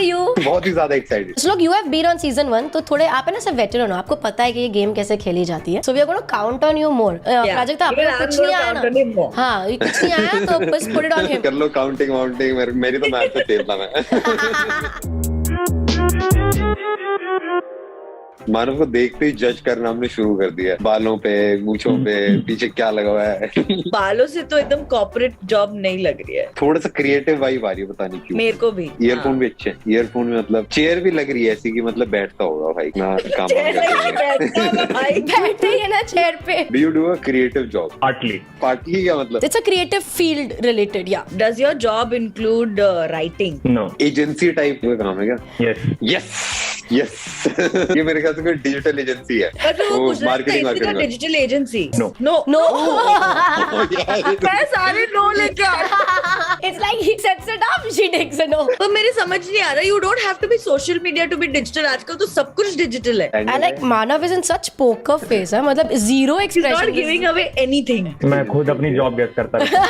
you? बहुत ही ज्यादा excited. So look, you have been on season 1, तो थोड़े आप है ना सब वेटरन हो, आपको पता है कि ये गेम कैसे खेली जाती है। So we are going to count on you more. Prajakta आपको कुछ नहीं आया ना? हाँ, ये कुछ नहीं आया तो बस put it on him. कर लो काउंटिंग वाउंटिंग, मेरी तो मैच पे तेल था मैं। मानव को देखते ही जज करना हमने शुरू कर दिया, बालों पे, मूंछों पे, पीछे क्या लगा हुआ है। बालों से तो एकदम कॉर्पोरेट जॉब नहीं लग रही है, थोड़ा सा क्रिएटिव वाइब आ रही है, पता नहीं क्यों। मेरे को भी। ईयरफोन भी अच्छे, ईयरफोन में मतलब चेयर भी लग रही है ऐसी कि मतलब बैठता होगा भाई ना, काम बैठते ही है ना चेयर पे। Do you do a creative job? Partly क्या मतलब? It's a creative field related, yeah. Does your job include writing? No. Agency type का काम है क्या? Yes. Yes yes. ये मेरे ख्याल से कोई डिजिटल एजेंसी है, वो मार्केटिंग वार्केटिंग। Digital agency? No. No. No. मैं सारे नो लेके आ रहा हूँ। It's like he sets it up, she takes a no. तो मेरे समझ नहीं आ रहा, you don't have to be social media to be digital, आजकल तो सब कुछ डिजिटल है। And like Manav is in such poker face, है मतलब zero He's expression. not giving away anything. मैं खुद अपनी जॉब गेस करता रहता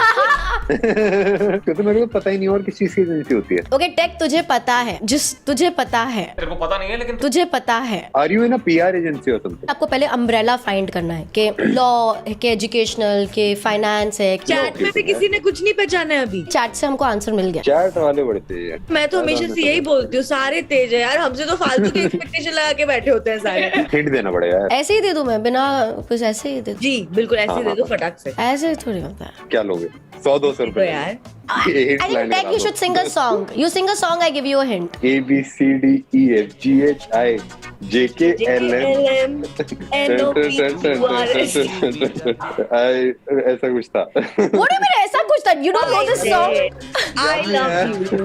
तो मेरे को पता ही नहीं और किस चीज की एजेंसी होती है। Okay, टेक तुझे पता है, तुझे पता है, तेरे को पता नहीं है लेकिन तुझे पता है। Are you in a PR agency और समथिंग? आपको पहले अम्ब्रेला फाइंड करना है कि लॉ के, एजुकेशनल के, फाइनेंस है। चैट में भी किसी ने कुछ नहीं पहचाना है अभी। चैट से हमको आंसर मिल गया। चैट वाले बड़े तेज हैं। मैं तो हमेशा से यही बोलती हूँ, सारे तेज है यार, हमसे तो फालतू की एक्सपेक्टेशन लगा के बैठे होते हैं सारे। हिंट देना पड़ेगा यार। ऐसे ही दे दूं मैं, बिना कुछ ऐसे ही दे दूं। जी बिल्कुल, ऐसे दे दो फटाक से। ऐसे थोड़ी होता है। क्या लोगे? 100-200 तो रुपए यार I think Tech, you should sing a song. You sing a song, I give you a hint. ABCDEFGHI JKLM NOPQRS। ऐसा कुछ था। What do you mean ऐसा कुछ था? You don't know this song? I love you।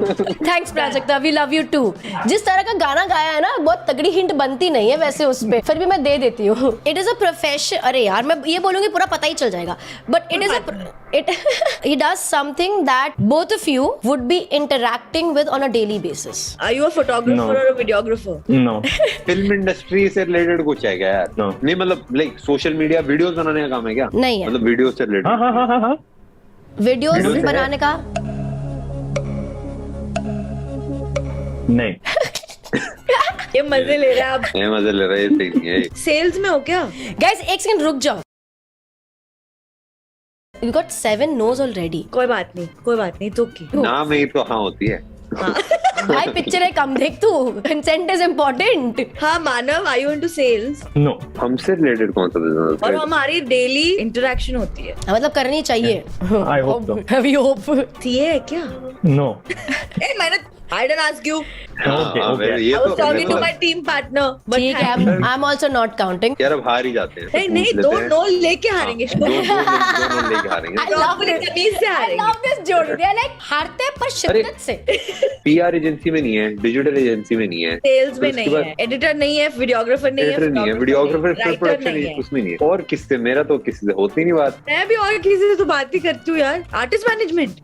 Thanks Prajakta, we love you too. जिस तरह का गाना गाया है ना, बहुत तगड़ी हिंट बनती नहीं है वैसे उस पे, फिर भी मैं दे देती हूँ। It is a profession. अरे यार मैं ये बोलूंगी पूरा पता ही चल जाएगा। But it is he does something that both of you would be interacting with on a daily basis. Are you a photographer No. or a videographer? No. Film industry से रिलेटेड कुछ है क्या यार? No. नहीं मतलब like social media videos बनाने का काम है क्या? नहीं है। मतलब वीडियो से रिलेटेड। हाँ। वीडियोस Videos बनाने का नहीं। ये मजे ले रहे हैं आप। ये मजे ले रहे हैं, सही नहीं है। सेल्स में हो क्या? गाइस एक सेकंड रुक जाओ। You got 7 no's already. कोई बात नहीं तो की। नाम ही तो हाँ होती है। भाई पिक्चर है कम देख तू। Consent is important. हाँ मानव, are you into sales? No. हमसे रिलेटेड कौन सा बिजनेस और है? हमारी डेली इंटरेक्शन होती है। मतलब करनी चाहिए। I hope so. We hope. CA है क्या? No. ए मैंने I didn't ask you. Okay. ये I was तो talking to my team partner. But ठीक है, I'm also not counting. यार अब हार ही जाते हैं। नहीं दो नो लेके हारेंगे। दो लेके हारेंगे। I love this. तमीज से I हारेंगे। love this जोड़ी। They are like हारते हैं पर शिद्दत से। पीआर एजेंसी में नहीं है, डिजिटल एजेंसी में नहीं है, सेल्स में उसके नहीं बाद है, एडिटर नहीं है, वीडियोग्राफर नहीं है, एडिटर नहीं है, वीडियोग्राफर फिर राइटर प्रोडक्शन नहीं है। उसमें नहीं है। और किससे? मेरा तो किसी से होती नहीं बात। मैं भी और किसी से तो बात ही करती हूँ यार। Artist management.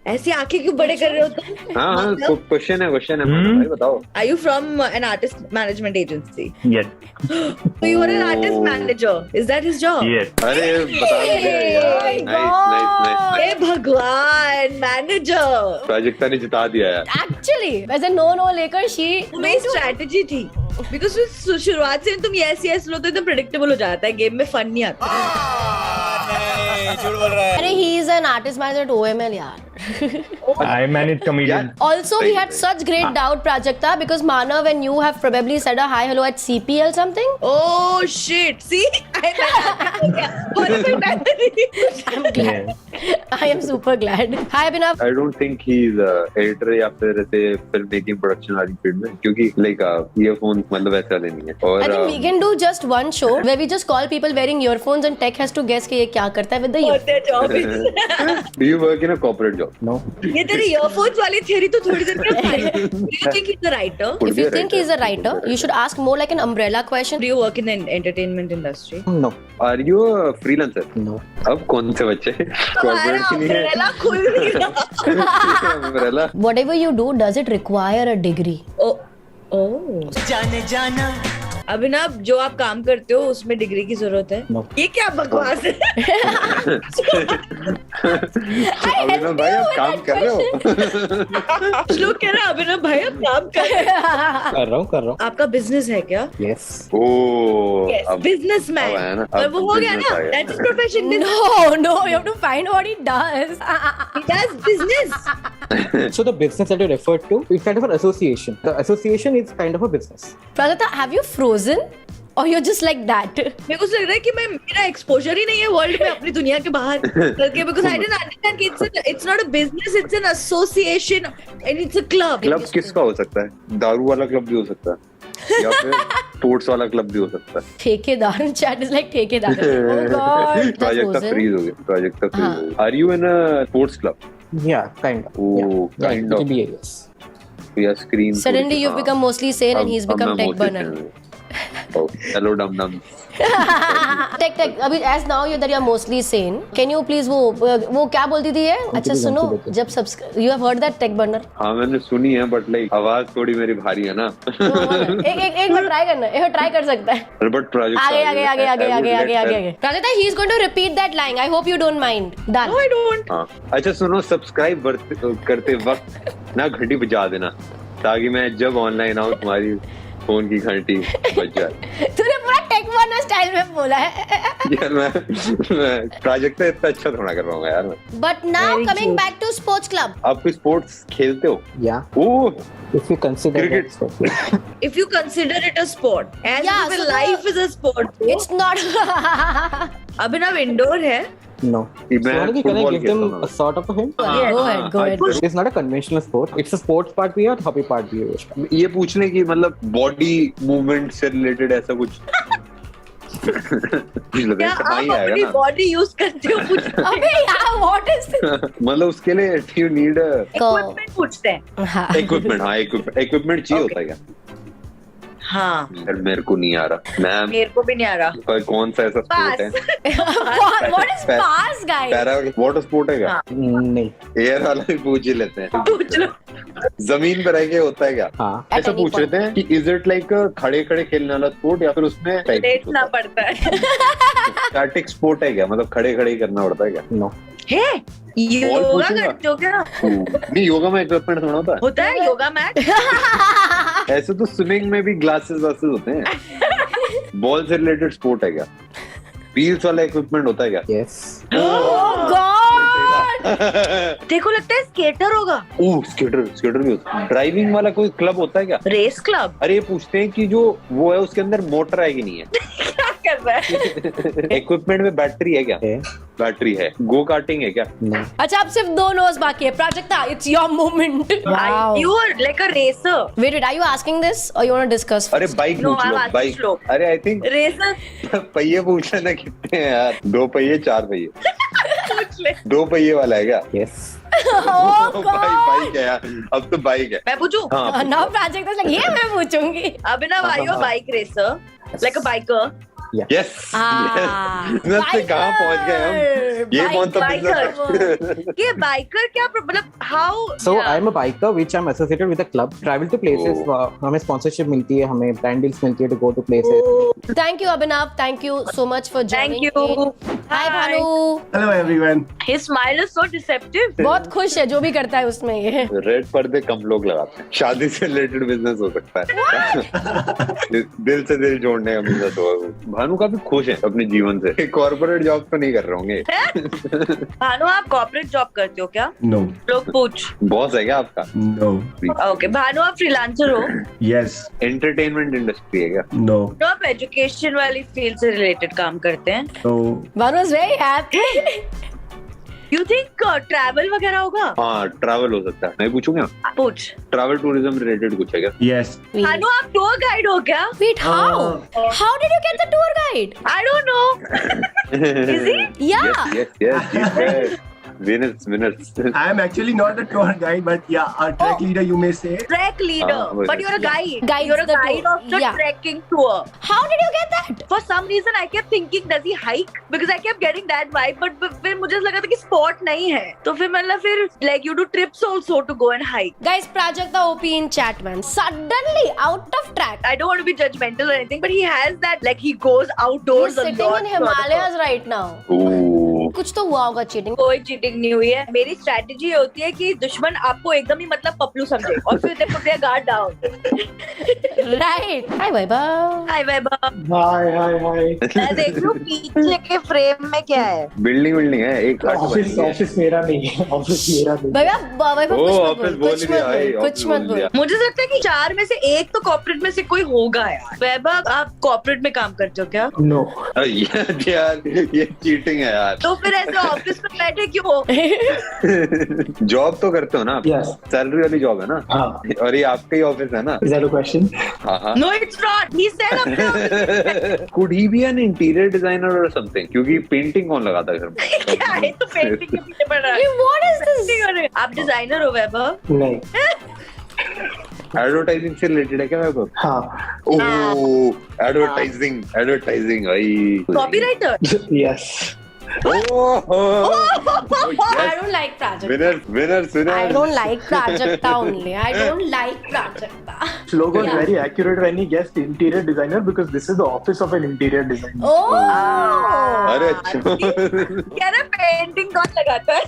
ऐसी आंखें क्यों बड़े कर रहे हो तुम? हाँ क्वेश्चन है भाई बताओ। Are you from an artist management agency? Yes. So you are an artist manager. Is that his job? Yes. अरे बता दो यार। नाइस। हे भगवान, मैनेजर। प्राजक्ता ने जिता दिया यार। Actually, वैसे no लेकर she मेरी स्ट्रेटेजी थी, बिकॉज शुरुआत से तुम यस लो तो एकदम प्रेडिक्टेबल हो जाता है, गेम में फन नहीं आता। अरे he is an artist manager at OML यार. I manage comedians. Also, we had such great doubt, Prajakta, because Manav and you have probably said a hi hello at CPL something. Oh shit! See, I'm glad. I am super glad. Hi Abhinav. I don't think he is editor या फिर ऐसे film making production वाली field में, क्योंकि like earphone मतलब ऐसा नहीं है। और I think we can do just one show where we just call people wearing earphones and Tech has to guess कि ये क्या करता है with the earphones. Do you work in a corporate job? No. ये तेरी earphones वाली theory तो थोड़ी देर में आएगी। Do you think he's a writer? If you think he's a writer, you should ask more like an umbrella question. Do you work in the entertainment industry? No. Are you a freelancer? No. अब कौन से बच्चे corporate की नहीं है? umbrella खुल नहीं रहा। umbrella Whatever you do, does it require a degree? Oh. जाने जाना अभिनव, जो आप काम करते हो उसमें डिग्री की जरूरत है? No. ये क्या बकवास है? अभिनव भाई आप काम कर रहे हो? कुछ लोग कह रहे हैं अभिनव भाई आप काम कर रहे हैं। कर रहा हूँ आपका बिजनेस है क्या? यस ओ बिजनेसमैन। अब आया ना, पर अब वो हो गया business ना, आ गया। That's profession. No, you have to find what he does. He does business. so the business that you referred to is kind of an association. The association is kind of a business. Prajakta, have you frozen? Or you're just like that? मेरे को लग रहा है कि मेरा exposure ही नहीं है world में अपनी दुनिया के बाहर करके, because I didn't understand कि it's not a business, it's an association and it's a club. Club किसका हो सकता है? दारू वाला क्लब भी हो सकता है या फिर स्पोर्ट्स वाला क्लब भी हो सकता है। ठेकेदार chat is like ठेकेदार. Oh God. Project Frozen. Freeze हो गया, प्रोजेक्ट फ्रीज हो गया। Are you in a sports club? Yeah, kind of. Oh, yeah, kind it of. will be a yes. या screen Suddenly you've become mostly sane and he's become tech burner. Hello डम डम। Tech. अभी as now that you're mostly sane, can you please वो क्या बोलती थी ये? अच्छा सुनो, जब you have heard that tech burner? हाँ मैंने सुनी है, बट लाइक आवाज थोड़ी मेरी भारी है ना। एक बार ट्राई करना, एक बार ट्राई कर सकता है। बट प्रोजेक्ट आगे। Prajakta, he is going to repeat that line. I hope you don't mind. Done. No, I don't. हाँ अच्छा सुनो, सब्सक्राइब करते वक्त ना घंटी बजा देना, ताकि मैं जब ऑनलाइन आऊँ तुम्हारी फोन की घंटी बज जाए। तूने पूरा टेक बर्नर स्टाइल में बोला है। यार मैं प्रोजेक्ट इतना अच्छा थोड़ा कर रहा हूँ यार। But now Very coming true. back to sports club. आप कोई स्पोर्ट्स खेलते हो? Yeah, oh if you consider Cricket. that, so, yeah. If you consider it a sport, as Yeah, if so the- life is a sport. It's not. Abhinav indoor है? No. मैं So, Anaki, can I football give them खेलता हूँ। a sort of a hint? Go ahead. Go ahead. It's not a conventional sport. It's a sports part भी है और hobby part भी है उसका. ये पूछने की मतलब बॉडी मूवमेंट से रिलेटेड ऐसा कुछ कुछ लग क्या रहा है आप ही अपनी आएगा ना। बॉडी यूज करते हो? अबे यार, what is this? मतलब उसके लिए यू नीड इक्विपमेंट पूछते हैं। हाँ. इक्विपमेंट। हाँ इक्विपमेंट चाहिए होता है क्या? हाँ, यार मेरे को नहीं आ रहा मैम। मेरे को भी नहीं आ रहा। पर कौन सा ऐसा स्पोर्ट है? What is pass, guys? Para water sport है क्या? हाँ। नहीं. एयर वाला भी पूछ ही लेते हैं। पूछ लो। जमीन पर रह के होता है क्या? हाँ. At ऐसा any पूछ point. रहे थे कि इज इट लाइक खड़े खड़े खेलने वाला स्पोर्ट या फिर उसमें लेटना पड़ता है। स्टैटिक स्पोर्ट है क्या? मतलब खड़े खड़े ही करना पड़ता है क्या? No. है? योगा पूछूंगा। करते हो क्या? नहीं योगा में इक्विपमेंट थोड़ा होता होता है योगा मैट? है। ऐसे तो स्विमिंग में भी ग्लासेस वासेस होते हैं। बॉल से रिलेटेड स्पोर्ट है क्या? व्हील्स वाला इक्विपमेंट होता है क्या? Yes. Oh God! देखो लगता है स्केटर होगा। ओह स्केटर भी होता है। ड्राइविंग वाला कोई क्लब होता है क्या? Race club? अरे ये पूछते हैं कि जो वो है उसके अंदर मोटर है कि नहीं है? क्या कर रहा है? इक्विपमेंट में बैटरी है क्या? है. बैटरी है। गो कार्टिंग है क्या? No. अच्छा, अब सिर्फ 2 नोज बाकी है. Prajakta, it's your moment. Wow. You are like a racer. Wait, are you asking this or you want to discuss? अरे बाइक No, पूछ I'm low asking bike. slow. अरे आई थिंक Racer पहिए पूछ लेना कितने हैं यार? 2 पहिए 4 पहिए? पूछ ले। 2 पहिए वाला है क्या? Yes. Oh बाइक है यार, अब तो बाइक है। मैं पूछूं? हाँ Now Prajakta is like, ये मैं पूछूंगी. अभिनव, are you a bike racer? Like a biker? Yes business से कहाँ पहुंच गए हम? ये कौन सा बिजनेस? ये biker क्या मतलब how? So I'm a biker which I'm associated with a club. Travel to places. हमें sponsorship मिलती है, हमें brand deals मिलती है to go to places. Thank you, Abhinav. Thank you so much for joining. Thank you. in. Hi, Bhanu. Hello everyone. His smile is so deceptive. बहुत खुश है जो भी करता है उसमें ये. रेड पर्दे कम लोग लगाते हैं। शादी से रिलेटेड बिजनेस हो सकता है। दिल से दिल जोड़ने का बिजनेस होगा। भानु काफी खुश है अपने जीवन से। कॉर्पोरेट जॉब तो नहीं कर रहे होंगे? भानु, आप कॉर्पोरेट जॉब करते हो क्या? No. लोग पूछ। बॉस है क्या आपका? No. ओके, भानु आप फ्रीलांसर हो? Yes. एंटरटेनमेंट इंडस्ट्री है क्या? No. तो आप एजुकेशन वाली फील्ड से रिलेटेड काम करते हैं? No. Bhanu is very happy. You think travel वगैरह होगा? हाँ ट्रैवल हो सकता है। मैं पूछूंगा पूछ। ट्रैवल टूरिज्म रिलेटेड कुछ है क्या? Yes. भानु आप टूर गाइड हो क्या? Wait, how? How did you get the tour guide? I don't know. Is he? Yeah. Yes yes winners. I am actually not a tour guide, but yeah, a track leader you may say. Track leader, हाँ, but you're a guide. Guides You're a the guide tour. of the Yeah. trekking tour. How did you get that? For some reason, I kept thinking, does he hike? Because I kept getting that vibe, but फिर मुझे लगा था कि sport नहीं है. तो फिर मतलब फिर like you do trips also to go and hike. Guys, Prajakta OP in chat, man. Suddenly, out of track. I don't want to be judgmental or anything, but he has that like he goes outdoors He's a sitting lot. in Himalayas right now. Ooh. कुछ तो हुआ होगा cheating. कोई cheating नहीं हुई है. मेरी strategy होती है कि दुश्मन आपको एकदम ही मतलब पपलू समझे और फिर they put their guard down. Right. Hi, Vaibhav. Hi Vaibhav. Hi. मैं देख लूं पीछे के फ्रेम में क्या है. बिल्डिंग है एक हट बनी है। ऑफिस मेरा नहीं है, ऑफिस मेरा नहीं। Vaibhav, ओ, कुछ मत ऑफिस बोल, बोल कुछ दिया, मत भाई, बोल, कुछ ऑफिस मत बोल बोल. दिया। मुझे लगता है कि 4 में से एक तो कॉर्पोरेट में से कोई होगा यार. वैभव आप कॉर्पोरेट में काम करते हो क्या? No. यार ये चीटिंग है यार। तो फिर ऐसे ऑफिस में बैठे क्यों हो? जॉब तो करते हो ना आप? Yes. सैलरी वाली जॉब है ना? हाँ. और ये आपका ही ऑफिस है ना? Is that a question? हाँ. No, it's not. He said अपने office Could he be an interior designer or something? क्योंकि पेंटिंग कौन लगाता है घर में? क्या है तो पेंटिंग के पीछे पड़ रहा है. Hey, what is this? आप डिजाइनर हो वैभव? नहीं. एडवर्टाइजिंग से रिलेटेड है क्या मेरे को? हाँ. ओह एडवर्टाइजिंग भाई। Copywriter? Yes. I don't like Prajakta. Winners. I don't like Prajakta only. I don't like Prajakta. Slogan was Yeah. very accurate when he guessed interior designer because this is the office of an interior designer. Oh! अरे अच्छा। क्या ना painting कौन लगाता है?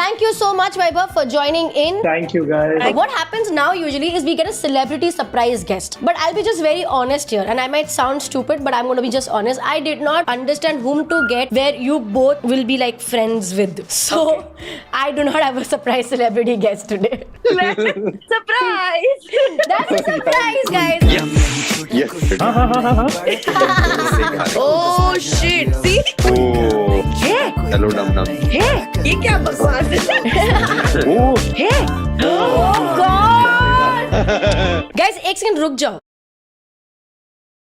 Thank you so much, Vaibhav, for joining in. Thank you guys. What happens now usually is we get a celebrity surprise guest. But I'll be just very honest here, and I might sound stupid, but I'm going to be just honest. I did not understand whom to get where you both will be like friends with. So I do not have a surprise celebrity guest today. Surprise. That's a surprise, guys. Yes. Oh shit. See? Oh. Hello Dum. है? ये क्या बकवास है? Oh. है? Oh God! Guys, एक second रुक जाओ.